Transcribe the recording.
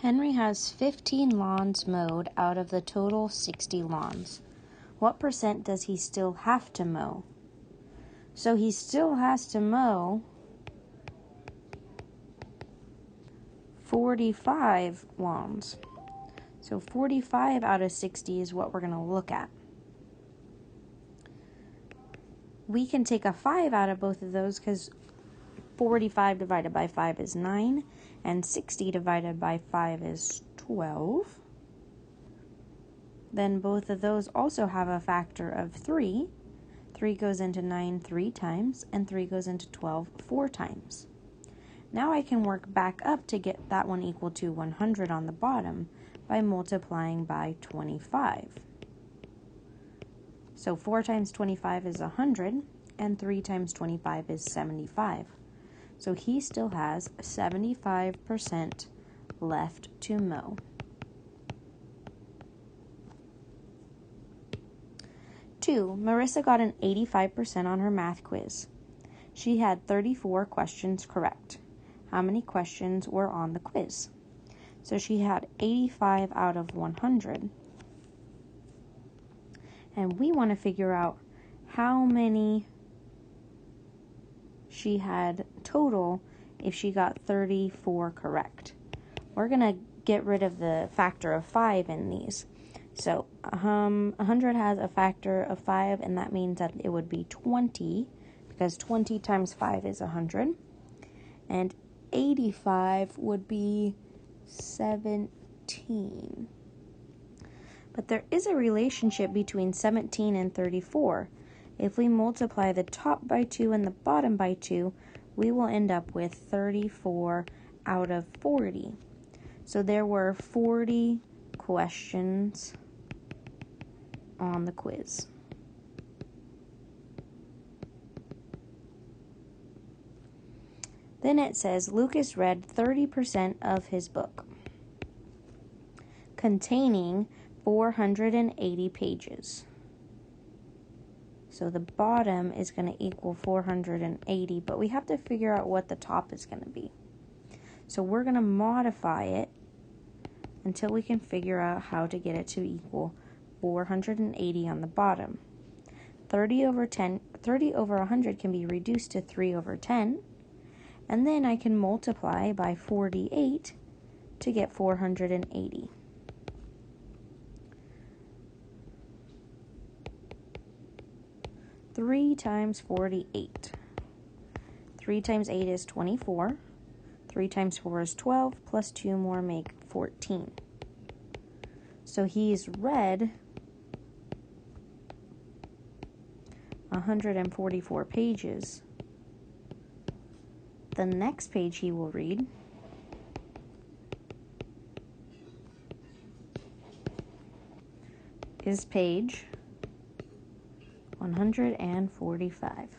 Henry has 15 lawns mowed out of the total 60 lawns. What percent does he still have to mow? So he still has to mow 45 lawns. So 45 out of 60 is what we're going to look at. We can take a 5 out of both of those because 45 divided by 5 is 9, and 60 divided by 5 is 12. Then both of those also have a factor of 3. 3 goes into 9 3 times, and 3 goes into 12 4 times. Now I can work back up to get that one equal to 100 on the bottom by multiplying by 25. So 4 times 25 is 100, and 3 times 25 is 75. So he still has 75% left to mow. 2. Marissa got an 85% on her math quiz. She had 34 questions correct. How many questions were on the quiz? So she had 85 out of 100. And we want to figure out how many she had total if she got 34 correct. We're going to get rid of the factor of 5 in these. So 100 has a factor of 5, and that means that it would be 20, because 20 times 5 is 100. And 85 would be 17. But there is a relationship between 17 and 34. If we multiply the top by 2 and the bottom by 2, we will end up with 34 out of 40. So there were 40 questions on the quiz. Then it says Lucas read 30% of his book, containing 480 pages. So the bottom is going to equal 480, but we have to figure out what the top is going to be. So we're going to modify it until we can figure out how to get it to equal 480 on the bottom. 30 over 100 can be reduced to 3 over 10, and then I can multiply by 48 to get 480. Three times 48. 3 times 8 is 24. 3 times 4 is 12, plus 2 more make 14. So he's read 144 pages. The next page he will read is page 145.